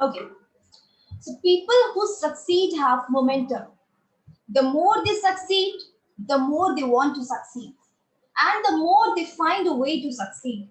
Okay. So people who succeed have momentum. The more they succeed, the more they want to succeed, and the more they find a way to succeed.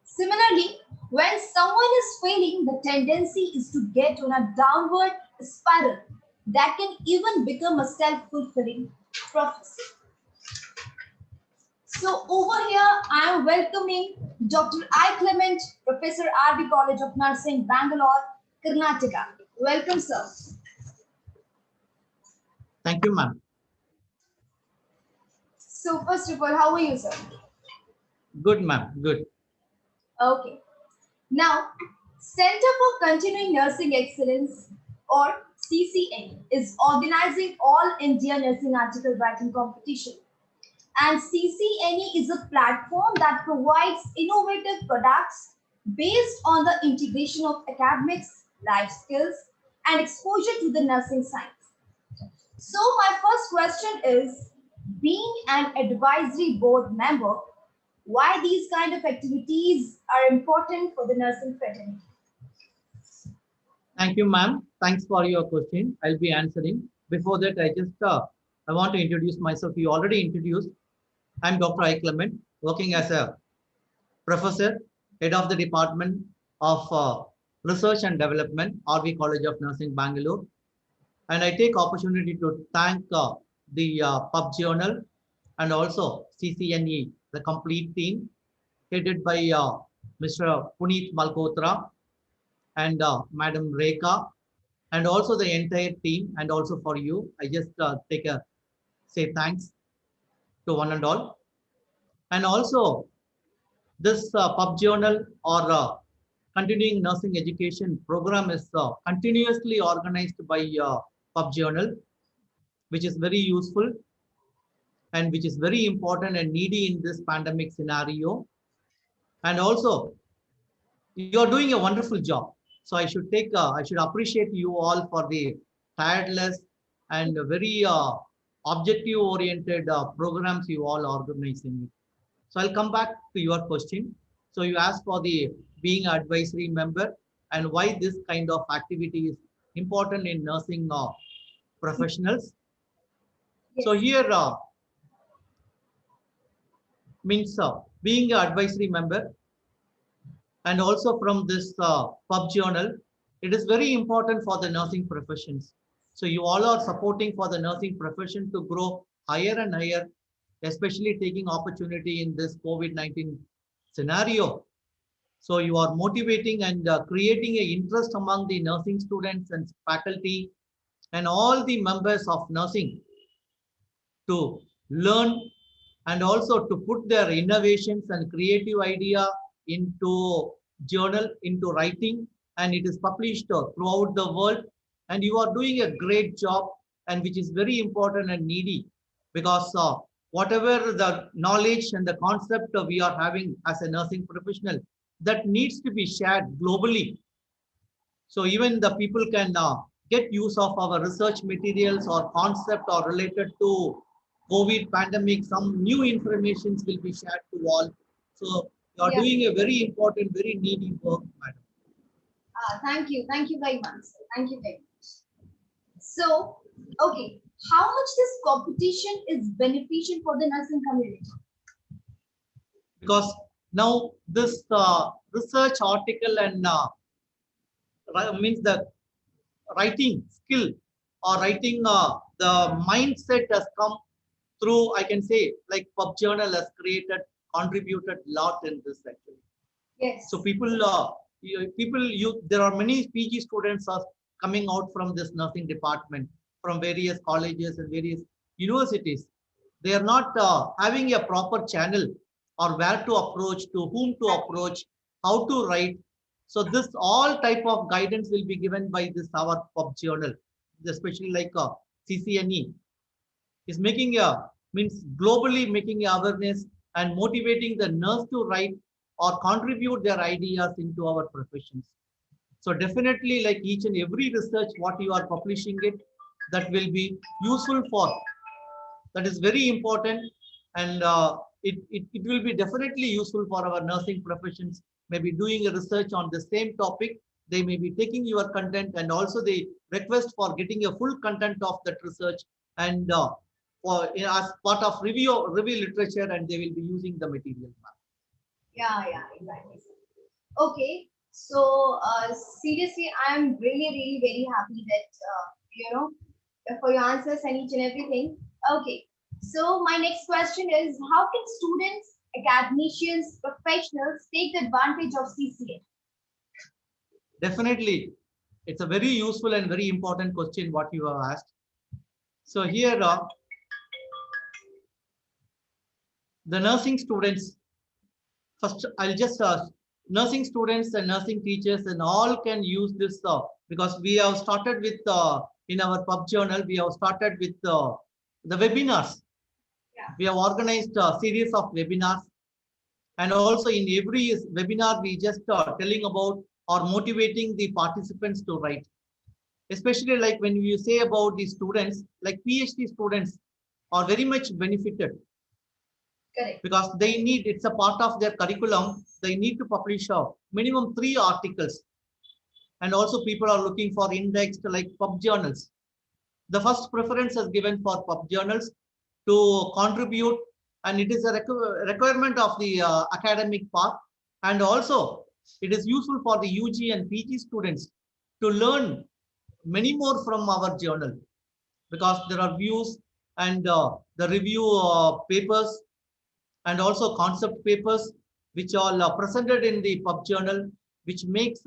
Similarly, when someone is failing, the tendency is to get on a downward spiral that can even become a self fulfilling prophecy. So, over here, I am welcoming Dr. I. Clement, Professor RB College of Nursing, Bangalore, Karnataka. Welcome, sir. Thank you, ma'am. So, first of all, how are you, sir? Good, ma'am. Good. Okay. Now, Center for Continuing Nursing Excellence or CCN is organizing All India Nursing Article Writing Competition. And CCNE is a platform that provides innovative products based on the integration of academics, life skills, and exposure to the nursing science. So, my first question is being an advisory board member, why these kind of activities are important for the nursing fraternity? Thank you, ma'am. Thanks for your question. I'll be answering. Before that, I want to introduce myself. You already introduced. I'm Dr. I. Clement, working as a professor, head of the Department of Research and Development, RV College of Nursing, Bangalore. And I take opportunity to thank the Pub Journal and also CCNE, the complete team, headed by Mr. Puneet Malhotra and Madam Rekha, and also the entire team, and also for you. I just say thanks to one and all. And also, this Pub Journal or continuing nursing education program is continuously organized by Pub Journal, which is very useful and which is very important and needy in this pandemic scenario. And also, you're doing a wonderful job. So I should appreciate you all for the tireless and very objective oriented programs you all organizing. So I'll come back to your question. So you asked for the being advisory member and why this kind of activity is important in nursing professionals. So Yes. here means being an advisory member and also from this pub journal, it is very important for the nursing professions. So you all are supporting for the nursing profession to grow higher and higher, especially taking opportunity in this COVID-19 scenario. So you are motivating and creating a interest among the nursing students and faculty and all the members of nursing to learn and also to put their innovations and creative idea into journal, into writing, and it is published throughout the world. And you are doing a great job, and which is very important and needy because whatever the knowledge and the concept we are having as a nursing professional, that needs to be shared globally, so even the people can get use of our research materials or concept or related to COVID pandemic, some new informations will be shared to all. So you are Yeah. doing a very important, very needy work, madam. Thank you. Thank you very much, sir. Thank you very much. So, okay, how much this competition is beneficial for the nursing community? Because now this research article and means the writing skill or writing the mindset has come through, I can say, like pub journal has created, contributed a lot in this actually. So Yes. people there are many PG students are coming out from this nursing department from various colleges and various universities. They are not having a proper channel or where to approach, to whom to approach, how to write. So this all type of guidance will be given by this our pub journal, especially like CCNE is making a means globally making awareness and motivating the nurse to write or contribute their ideas into our professions. So definitely like each and every research what you are publishing it, that will be useful for, that is very important, and it will be definitely useful for our nursing professions, maybe doing a research on the same topic they may be taking your content, and also they request for getting a full content of that research, and for as part of review literature, and they will be using the material. Yeah, exactly. Okay, so seriously, I'm really very happy that for your answers and each and everything. Okay, so my next question is: how can students, academicians, professionals take advantage of CCA? Definitely, it's a very useful and very important question what you have asked. So here, the nursing students, first I'll just nursing students and nursing teachers and all can use this because we have started with in our pub journal, we have started with the webinars. Yeah. We have organized a series of webinars, and also in every webinar we just telling about or motivating the participants to write, especially like when you say about the students, like PhD students are very much benefited. Correct. Because they need, it's a part of their curriculum, they need to publish minimum 3 articles, and also people are looking for indexed like pub journals. The first preference is given for pub journals to contribute, and it is a requirement of the academic path, and also it is useful for the UG and PG students to learn many more from our journal, because there are views and the review papers, and also concept papers which are presented in the pub journal, which makes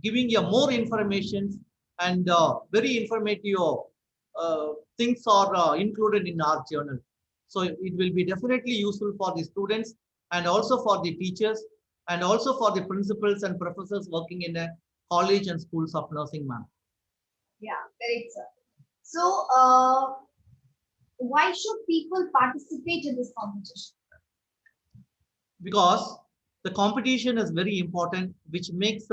giving you more information, and very informative things are included in our journal. So it will be definitely useful for the students, and also for the teachers, and also for the principals and professors working in a college and schools of nursing, ma'am. Yeah, correct, sir. So, why should people participate in this competition? Because the competition is very important, which makes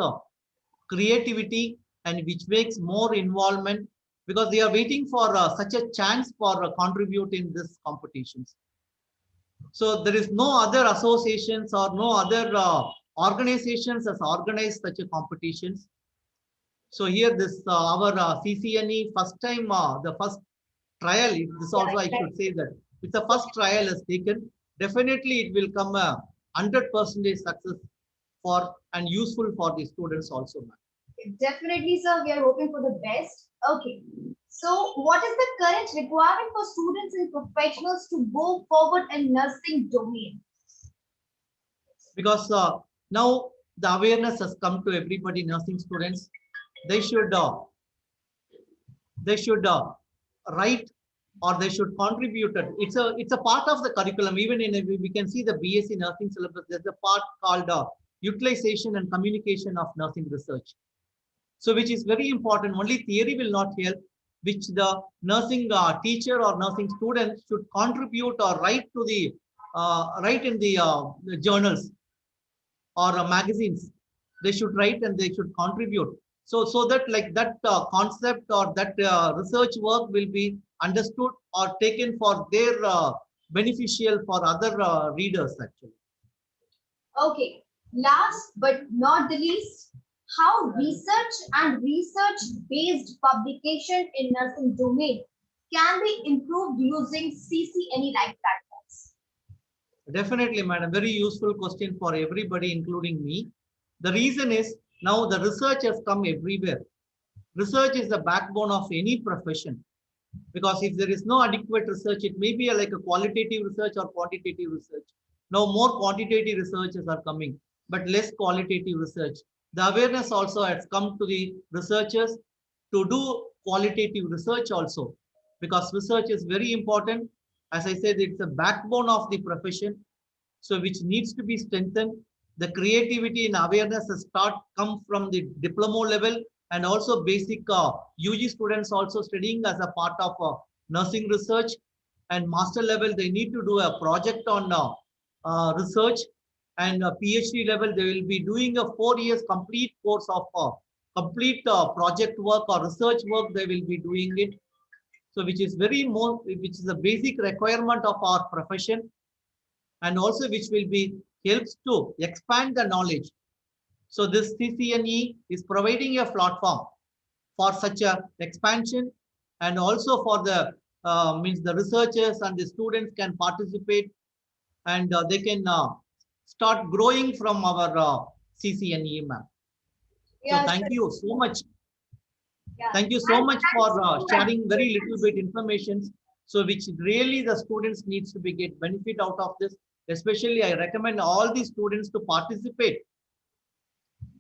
creativity, and which makes more involvement, because they are waiting for such a chance for contribute in this competitions. So there is no other associations or no other organizations has organized such a competitions. So here this our CCNE first time, the first trial, this Yeah, also I exactly. should say that it's the first trial is taken. Definitely it will come a 100% success for and useful for the students also, ma'am. Definitely, sir. We are hoping for the best. Okay. So, what is the current requirement for students and professionals to go forward in nursing domain? Because now the awareness has come to everybody, nursing students. They should they should write, or they should contribute it. It's a part of the curriculum. Even in we can see the BSc nursing syllabus. There's a part called utilization and communication of nursing research. So which is very important. Only theory will not help, which the nursing teacher or nursing student should contribute or write to the write in the journals or magazines. They should write and they should contribute, so that like that concept or that research work will be understood or taken for their beneficial for other readers actually. Okay. Last but not the least, how research and research-based publication in nursing domain can be improved using CCNE like platforms? Definitely, madam. Very useful question for everybody, including me. The reason is now the research has come everywhere. Research is the backbone of any profession, because if there is no adequate research, it may be like a qualitative research or quantitative research. Now more quantitative researches are coming, but less qualitative research. The awareness also has come to the researchers to do qualitative research also, because research is very important. As I said, it's a backbone of the profession, so which needs to be strengthened. The creativity and awareness start come from the diploma level, and also basic UG students also studying as a part of nursing research, and master level they need to do a project on research, and PhD level they will be doing a 4 years complete course of complete project work or research work they will be doing it. So which is very more, which is a basic requirement of our profession, and also which will be helps to expand the knowledge. So this CCNE is providing a platform for such a expansion, and also for the means the researchers and the students can participate, and they can start growing from our CCNE, ma'am. So Yes, thank you so much. yeah. Thank you so And much for thanks to sharing very little thanks. bit information. So which really the students needs to be get benefit out of this. Especially I recommend all the students to participate.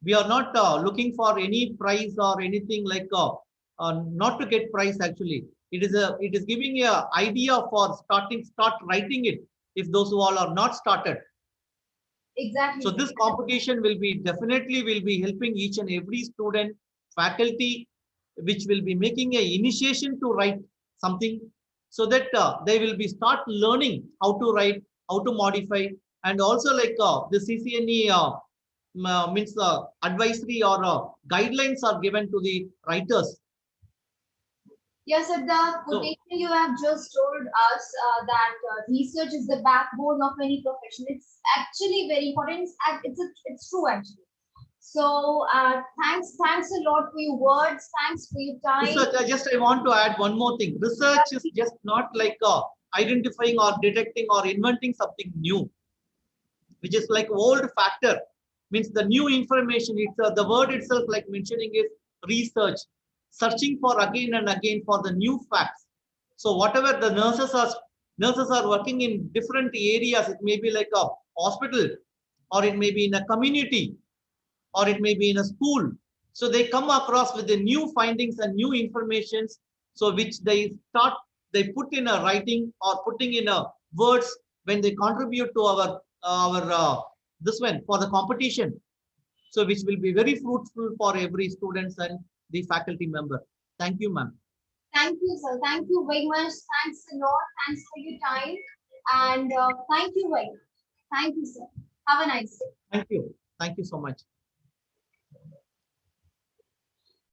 We are not looking for any prize or anything like not to get prize actually. It is giving a idea for start writing it if those who all are not started. Exactly, So sir. this competition will be definitely will be helping each and every student, faculty, which will be making a initiation to write something, so that they will be start learning how to write, how to modify, and also like the CCNE means advisory or guidelines are given to the writers. Yes, at the So quotation you have just told us that research is the backbone of any profession. It's actually very important. It's true actually. So thanks a lot for your words. Thanks for your time. research, I want to add one more thing. Research is just not like identifying or detecting or inventing something new, which is like old factor, means the new information. It's the word itself like mentioning is research, searching for again and again for the new facts. So whatever the nurses are working in different areas. It may be like a hospital, or it may be in a community, or it may be in a school. So they come across with the new findings and new informations, so which they put in a writing or putting in a words when they contribute to our this one for the competition. So which will be very fruitful for every students and the faculty member. Thank you, ma'am. Thank you, sir. Thank you very much. Thanks a lot. Thanks for your time. And thank you very much. Thank you, sir. Have a nice day. Thank you. Thank you so much.